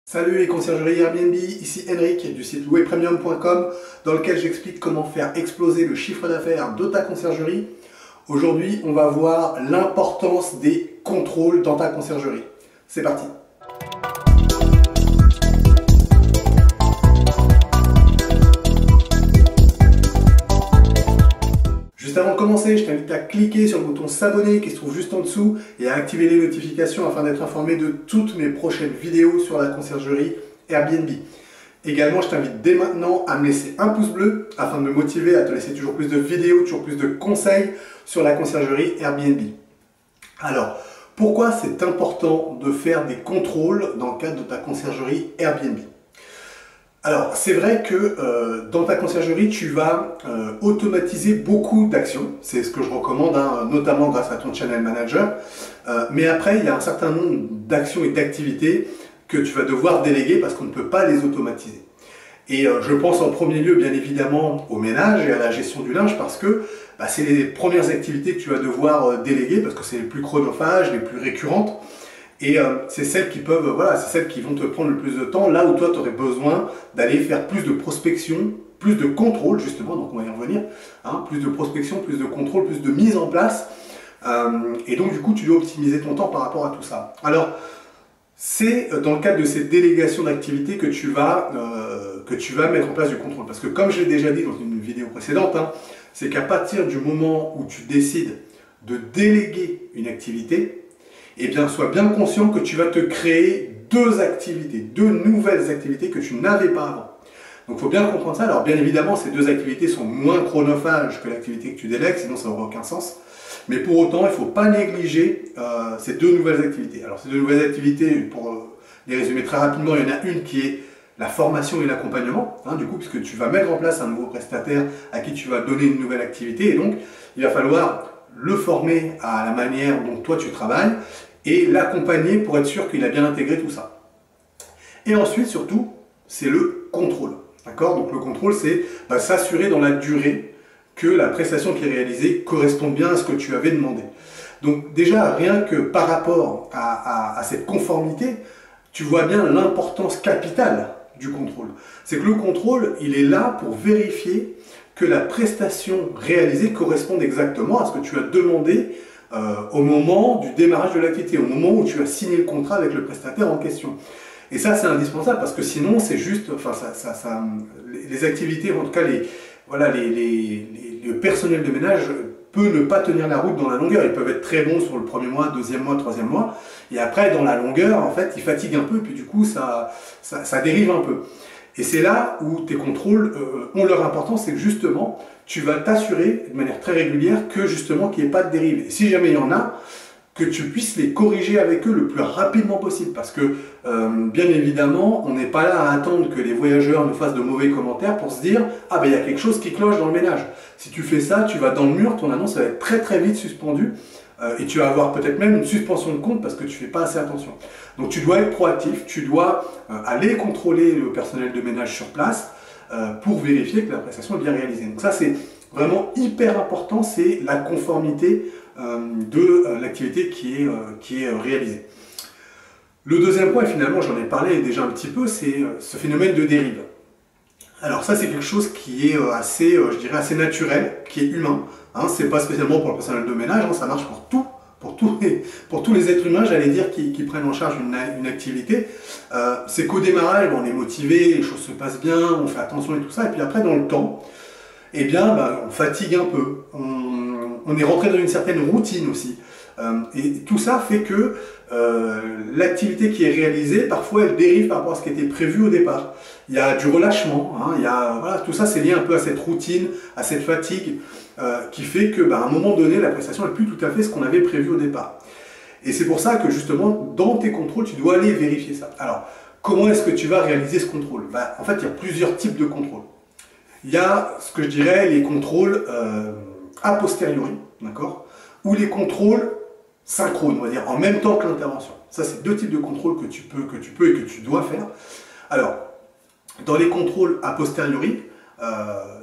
Salut les conciergeries Airbnb, ici Henrik du site louerpremium.com dans lequel j'explique comment faire exploser le chiffre d'affaires de ta conciergerie. Aujourd'hui, on va voir l'importance des contrôles dans ta conciergerie. C'est parti! Juste avant de commencer, je t'invite à cliquer sur le bouton s'abonner qui se trouve juste en dessous et à activer les notifications afin d'être informé de toutes mes prochaines vidéos sur la conciergerie Airbnb. Également, je t'invite dès maintenant à me laisser un pouce bleu afin de me motiver à te laisser toujours plus de vidéos, toujours plus de conseils sur la conciergerie Airbnb. Alors, pourquoi c'est important de faire des contrôles dans le cadre de ta conciergerie Airbnb ? Alors, c'est vrai que dans ta conciergerie, tu vas automatiser beaucoup d'actions. C'est ce que je recommande, notamment grâce à ton Channel Manager. Mais après, il y a un certain nombre d'actions et d'activités que tu vas devoir déléguer parce qu'on ne peut pas les automatiser. Et je pense en premier lieu, bien évidemment, au ménage et à la gestion du linge parce que c'est les premières activités que tu vas devoir déléguer parce que c'est les plus chronophages, les plus récurrentes. Et c'est celles qui peuvent, c'est celles qui vont te prendre le plus de temps, là où toi tu aurais besoin d'aller faire plus de prospection, plus de contrôle justement, donc on va y revenir, plus de prospection, plus de contrôle, plus de mise en place, et donc du coup tu dois optimiser ton temps par rapport à tout ça. Alors, c'est dans le cadre de ces délégations d'activités que tu vas mettre en place du contrôle, parce que comme je l'ai déjà dit dans une vidéo précédente, c'est qu'à partir du moment où tu décides de déléguer une activité, eh bien, sois bien conscient que tu vas te créer deux nouvelles activités que tu n'avais pas avant. Donc, il faut bien comprendre ça. Alors, bien évidemment, ces deux activités sont moins chronophages que l'activité que tu délègues, sinon ça n'aura aucun sens. Mais pour autant, il ne faut pas négliger ces deux nouvelles activités. Alors, ces deux nouvelles activités, pour les résumer très rapidement, il y en a une qui est la formation et l'accompagnement, du coup, puisque tu vas mettre en place un nouveau prestataire à qui tu vas donner une nouvelle activité. Et donc, il va falloir le former à la manière dont toi tu travailles et l'accompagner pour être sûr qu'il a bien intégré tout ça. Et ensuite, surtout, c'est le contrôle. D'accord ? Donc le contrôle, c'est s'assurer dans la durée que la prestation qui est réalisée correspond bien à ce que tu avais demandé. Donc déjà, rien que par rapport à cette conformité, tu vois bien l'importance capitale du contrôle. C'est que le contrôle, il est là pour vérifier que la prestation réalisée corresponde exactement à ce que tu as demandé au moment du démarrage de l'activité, au moment où tu as signé le contrat avec le prestataire en question. Et ça, c'est indispensable parce que sinon, c'est juste, les activités, en tout cas, le personnel de ménage peut ne pas tenir la route dans la longueur. Ils peuvent être très bons sur le premier mois, deuxième mois, troisième mois, et après, dans la longueur, en fait, ils fatiguent un peu, puis du coup, ça dérive un peu. Et c'est là où tes contrôles ont leur importance, c'est que justement, tu vas t'assurer de manière très régulière que justement qu'il n'y ait pas de dérive. Et si jamais il y en a, que tu puisses les corriger avec eux le plus rapidement possible. Parce que, bien évidemment, on n'est pas là à attendre que les voyageurs nous fassent de mauvais commentaires pour se dire « Ah ben il y a quelque chose qui cloche dans le ménage ». Si tu fais ça, tu vas dans le mur, ton annonce va être très très vite suspendue. Et tu vas avoir peut-être même une suspension de compte parce que tu ne fais pas assez attention. Donc tu dois être proactif, tu dois aller contrôler le personnel de ménage sur place pour vérifier que la prestation est bien réalisée. Donc ça c'est vraiment hyper important, c'est la conformité de l'activité qui est réalisée. Le deuxième point, et finalement j'en ai parlé déjà un petit peu, c'est ce phénomène de dérive. Alors ça c'est quelque chose qui est assez naturel, qui est humain. C'est pas spécialement pour le personnel de ménage, ça marche pour tous les êtres humains, j'allais dire, qui prennent en charge une activité. C'est qu'au démarrage, on est motivé, les choses se passent bien, on fait attention et tout ça, et puis après, dans le temps, on fatigue un peu, on est rentré dans une certaine routine aussi. Et tout ça fait que l'activité qui est réalisée, parfois elle dérive par rapport à ce qui était prévu au départ. Il y a du relâchement, tout ça c'est lié un peu à cette routine, à cette fatigue, qui fait que un moment donné, la prestation n'est plus tout à fait ce qu'on avait prévu au départ. Et c'est pour ça que justement, dans tes contrôles, tu dois aller vérifier ça. Alors, comment est-ce que tu vas réaliser ce contrôle ? En fait, il y a plusieurs types de contrôles. Il y a ce que je dirais les contrôles a posteriori, d'accord ? Ou les contrôles synchrones, on va dire, en même temps que l'intervention. Ça, c'est deux types de contrôles que tu peux et que tu dois faire. Alors, dans les contrôles a posteriori,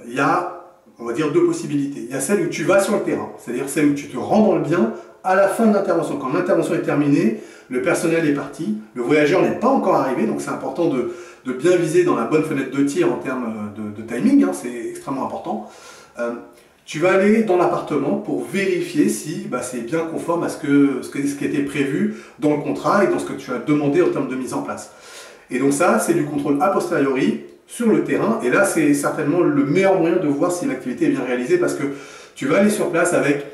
il y a, on va dire, deux possibilités. Il y a celle où tu vas sur le terrain, c'est-à-dire celle où tu te rends dans le bien à la fin de l'intervention. Quand l'intervention est terminée, le personnel est parti, le voyageur n'est pas encore arrivé, donc c'est important de bien viser dans la bonne fenêtre de tir en termes de timing, hein, c'est extrêmement important. Tu vas aller dans l'appartement pour vérifier si c'est bien conforme à ce qui était prévu dans le contrat et dans ce que tu as demandé en termes de mise en place. Et donc ça, c'est du contrôle a posteriori sur le terrain, et là c'est certainement le meilleur moyen de voir si l'activité est bien réalisée, parce que tu vas aller sur place avec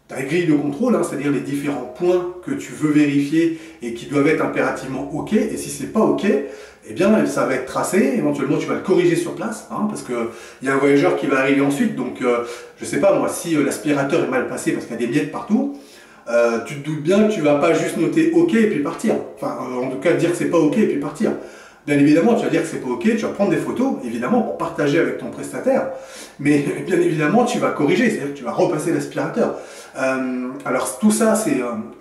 ta grille de contrôle, hein, c'est-à-dire les différents points que tu veux vérifier et qui doivent être impérativement OK, et si c'est pas OK, eh bien ça va être tracé, éventuellement tu vas le corriger sur place, hein, parce qu'il y a un voyageur qui va arriver ensuite, donc je sais pas moi, si l'aspirateur est mal passé parce qu'il y a des miettes partout, tu te doutes bien que tu vas pas juste noter OK et puis partir, enfin en tout cas dire que c'est pas OK et puis partir. Bien évidemment, tu vas dire que c'est pas OK, tu vas prendre des photos, évidemment, pour partager avec ton prestataire, mais bien évidemment, tu vas corriger, c'est-à-dire que tu vas repasser l'aspirateur. Alors tout ça, c'est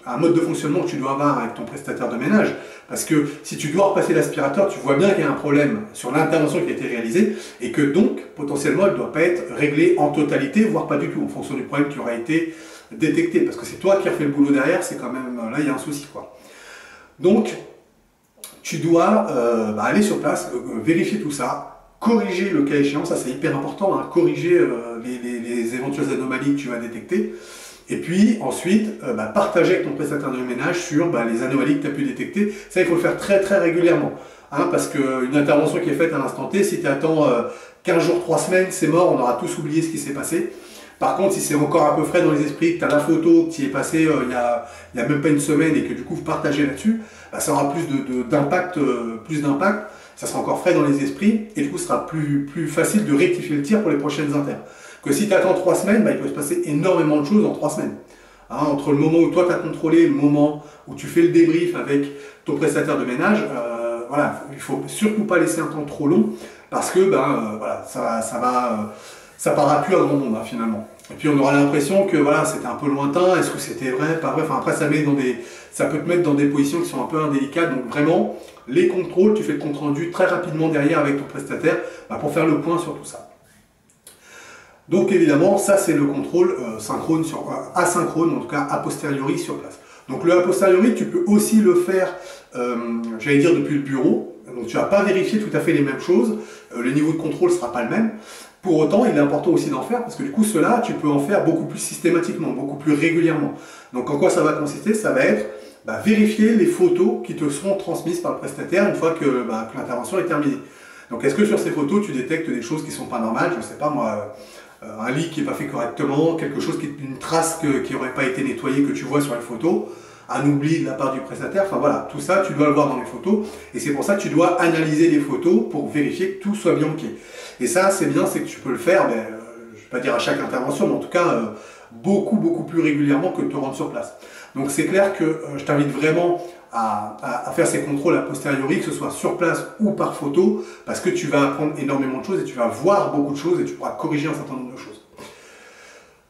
un mode de fonctionnement que tu dois avoir avec ton prestataire de ménage, parce que si tu dois repasser l'aspirateur, tu vois bien qu'il y a un problème sur l'intervention qui a été réalisée, et que donc, potentiellement, elle ne doit pas être réglée en totalité, voire pas du tout, en fonction du problème qui aura été détecté, parce que c'est toi qui as fait le boulot derrière, c'est quand même, là, il y a un souci, quoi. Donc, tu dois aller sur place, vérifier tout ça, corriger le cas échéant, ça c'est hyper important, hein, corriger les éventuelles anomalies que tu vas détecter, et puis ensuite partager avec ton prestataire de ménage sur les anomalies que tu as pu détecter. Ça, il faut le faire très très régulièrement, hein, parce qu'une intervention qui est faite à l'instant T, si tu attends 15 jours, 3 semaines, c'est mort, on aura tous oublié ce qui s'est passé. Par contre, si c'est encore un peu frais dans les esprits, que tu as la photo qui est passée il y a même pas une semaine et que du coup vous partagez là-dessus, ça aura plus d'impact, ça sera encore frais dans les esprits et du coup ce sera plus facile de rectifier le tir pour les prochaines inters. Que si tu attends 3 semaines, il peut se passer énormément de choses en 3 semaines. Hein, entre le moment où toi tu as contrôlé et le moment où tu fais le débrief avec ton prestataire de ménage, voilà, il ne faut surtout pas laisser un temps trop long parce que voilà, ça parlera plus à grand monde, hein, finalement. Et puis on aura l'impression que voilà, c'était un peu lointain, est-ce que c'était vrai, pas vrai, enfin après ça peut te mettre dans des positions qui sont un peu indélicates, donc vraiment, les contrôles, tu fais le compte rendu très rapidement derrière avec ton prestataire pour faire le point sur tout ça. Donc évidemment, ça c'est le contrôle asynchrone, en tout cas a posteriori sur place. Donc le a posteriori, tu peux aussi le faire, j'allais dire depuis le bureau, donc tu ne vas pas vérifier tout à fait les mêmes choses, le niveau de contrôle ne sera pas le même. Pour autant, il est important aussi d'en faire, parce que du coup, cela, tu peux en faire beaucoup plus systématiquement, beaucoup plus régulièrement. Donc en quoi ça va consister? Ça va être vérifier les photos qui te seront transmises par le prestataire une fois que l'intervention est terminée. Donc est-ce que sur ces photos, tu détectes des choses qui ne sont pas normales? Je ne sais pas moi, un lit qui n'est pas fait correctement, quelque chose une trace qui n'aurait pas été nettoyée que tu vois sur les photos, un oubli de la part du prestataire, enfin voilà, tout ça tu dois le voir dans les photos, et c'est pour ça que tu dois analyser les photos pour vérifier que tout soit bien ok. Et ça c'est bien, c'est que tu peux le faire, je ne vais pas dire à chaque intervention, mais en tout cas beaucoup plus régulièrement que de te rendre sur place. Donc c'est clair que je t'invite vraiment à faire ces contrôles a posteriori, que ce soit sur place ou par photo, parce que tu vas apprendre énormément de choses et tu vas voir beaucoup de choses et tu pourras corriger un certain nombre de choses.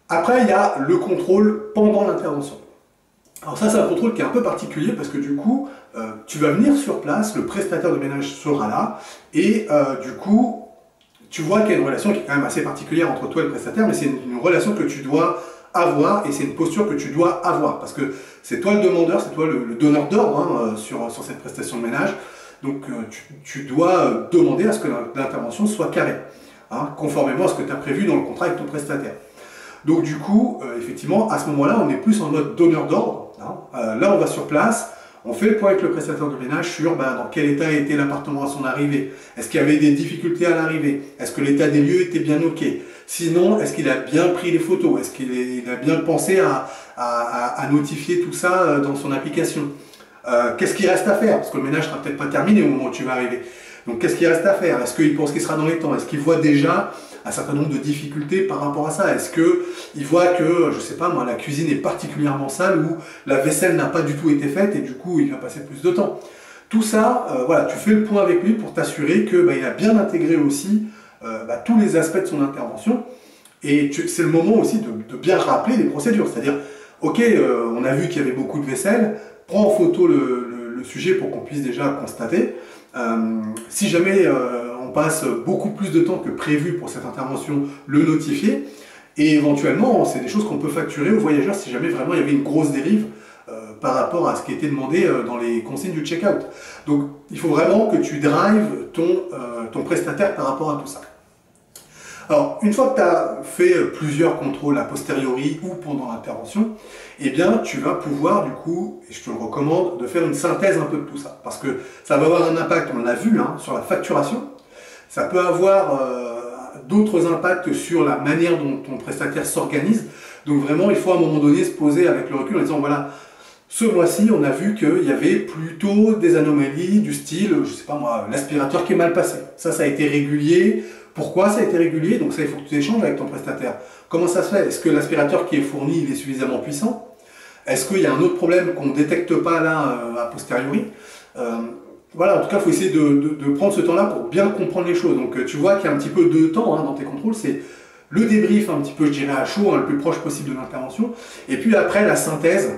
Après il y a le contrôle pendant l'intervention. Alors ça c'est un contrôle qui est un peu particulier parce que du coup tu vas venir sur place, le prestataire de ménage sera là et du coup tu vois qu'il y a une relation qui est quand même assez particulière entre toi et le prestataire, mais c'est une relation que tu dois avoir et c'est une posture que tu dois avoir parce que c'est toi le demandeur, c'est toi le donneur d'ordre sur cette prestation de ménage, donc tu dois demander à ce que l'intervention soit carrée, hein, conformément à ce que tu as prévu dans le contrat avec ton prestataire. Donc du coup, effectivement, à ce moment-là, on est plus en mode donneur d'ordre. Hein. Là, on va sur place, on fait le point avec le prestataire de ménage sur dans quel état était l'appartement à son arrivée. Est-ce qu'il y avait des difficultés à l'arrivée? Est-ce que l'état des lieux était bien ok? Sinon, est-ce qu'il a bien pris les photos? Est-ce qu'il a bien pensé à notifier tout ça dans son application? Qu'est-ce qu'il reste à faire? Parce que le ménage ne sera peut-être pas terminé au moment où tu vas arriver. Donc qu'est-ce qu'il reste à faire? Est-ce qu'il pense qu'il sera dans les temps? Est-ce qu'il voit déjà un certain nombre de difficultés par rapport à ça? Est-ce qu'il voit que, je sais pas moi, la cuisine est particulièrement sale ou la vaisselle n'a pas du tout été faite et du coup il va passer plus de temps? Tout ça, voilà, tu fais le point avec lui pour t'assurer que il a bien intégré aussi tous les aspects de son intervention et c'est le moment aussi de bien rappeler les procédures. C'est-à-dire, ok, on a vu qu'il y avait beaucoup de vaisselle, prends en photo le sujet pour qu'on puisse déjà constater. Si jamais on passe beaucoup plus de temps que prévu pour cette intervention, le notifier. Et éventuellement, c'est des choses qu'on peut facturer aux voyageurs si jamais vraiment il y avait une grosse dérive par rapport à ce qui était demandé dans les consignes du checkout. Donc il faut vraiment que tu drives ton prestataire par rapport à tout ça. Alors, une fois que tu as fait plusieurs contrôles a posteriori ou pendant l'intervention, eh bien, tu vas pouvoir, du coup, et je te le recommande, de faire une synthèse un peu de tout ça. Parce que ça va avoir un impact, on l'a vu, hein, sur la facturation. Ça peut avoir d'autres impacts sur la manière dont ton prestataire s'organise. Donc vraiment, il faut à un moment donné se poser avec le recul en disant, voilà, ce mois-ci, on a vu qu'il y avait plutôt des anomalies du style, je sais pas moi, l'aspirateur qui est mal passé. Ça a été régulier. Pourquoi ça a été régulier? Donc ça, il faut que tu échanges avec ton prestataire. Comment ça se fait? Est-ce que l'aspirateur qui est fourni, il est suffisamment puissant? Est-ce qu'il y a un autre problème qu'on ne détecte pas là, a posteriori? Voilà, en tout cas, il faut essayer de prendre ce temps-là pour bien comprendre les choses. Donc tu vois qu'il y a un petit peu de temps dans tes contrôles. C'est le débrief un petit peu, je dirais, à chaud, le plus proche possible de l'intervention. Et puis après, la synthèse,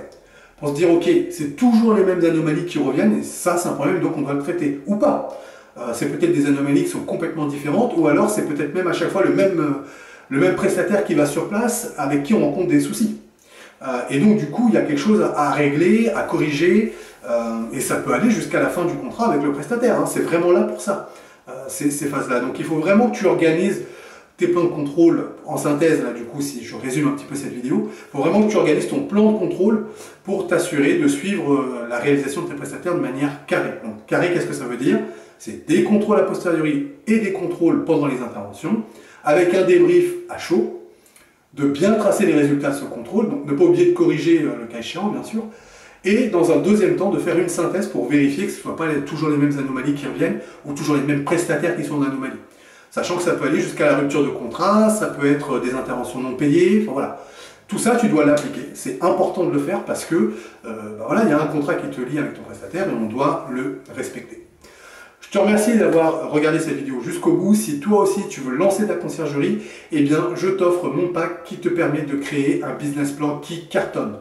pour se dire, ok, c'est toujours les mêmes anomalies qui reviennent, et ça, c'est un problème, donc on doit le traiter. Ou pas. C'est peut-être des anomalies qui sont complètement différentes, ou alors c'est peut-être même à chaque fois le même prestataire qui va sur place, avec qui on rencontre des soucis. Et donc du coup, il y a quelque chose à régler, à corriger, et ça peut aller jusqu'à la fin du contrat avec le prestataire. C'est vraiment là pour ça, ces phases-là. Donc il faut vraiment que tu organises tes plans de contrôle en synthèse, là du coup, si je résume un petit peu cette vidéo, il faut vraiment que tu organises ton plan de contrôle pour t'assurer de suivre la réalisation de tes prestataires de manière carrée. Donc carré, qu'est-ce que ça veut dire? C'est des contrôles a posteriori et des contrôles pendant les interventions, avec un débrief à chaud, de bien tracer les résultats de ce contrôle, donc ne pas oublier de corriger le cas échéant, bien sûr, et dans un deuxième temps, de faire une synthèse pour vérifier que ce ne soient pas toujours les mêmes anomalies qui reviennent, ou toujours les mêmes prestataires qui sont en anomalie. Sachant que ça peut aller jusqu'à la rupture de contrat, ça peut être des interventions non payées, enfin voilà. Tout ça, tu dois l'appliquer. C'est important de le faire parce que, voilà, il y a un contrat qui te lie avec ton prestataire et on doit le respecter. Je te remercie d'avoir regardé cette vidéo jusqu'au bout. Si toi aussi tu veux lancer ta conciergerie, eh bien je t'offre mon pack qui te permet de créer un business plan qui cartonne.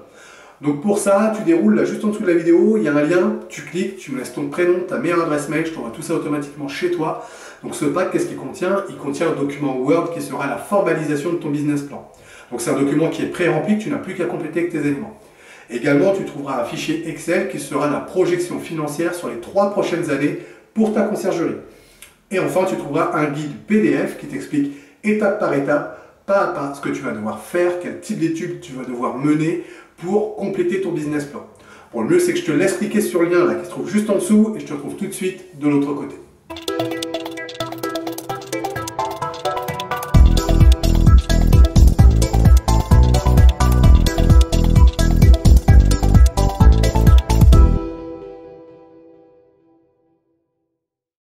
Donc pour ça, tu déroules là juste en dessous de la vidéo, il y a un lien, tu cliques, tu me laisses ton prénom, ta meilleure adresse mail, je t'envoie tout ça automatiquement chez toi. Donc ce pack, qu'est-ce qu'il contient? Il contient un document Word qui sera la formalisation de ton business plan. Donc c'est un document qui est pré-rempli, que tu n'as plus qu'à compléter avec tes éléments. Également, tu trouveras un fichier Excel qui sera la projection financière sur les 3 prochaines années pour ta conciergerie. Et enfin, tu trouveras un guide PDF qui t'explique étape par étape, pas à pas, ce que tu vas devoir faire, quel type d'études tu vas devoir mener pour compléter ton business plan. Bon, le mieux, c'est que je te laisse cliquer sur le lien là, qui se trouve juste en dessous et je te retrouve tout de suite de l'autre côté.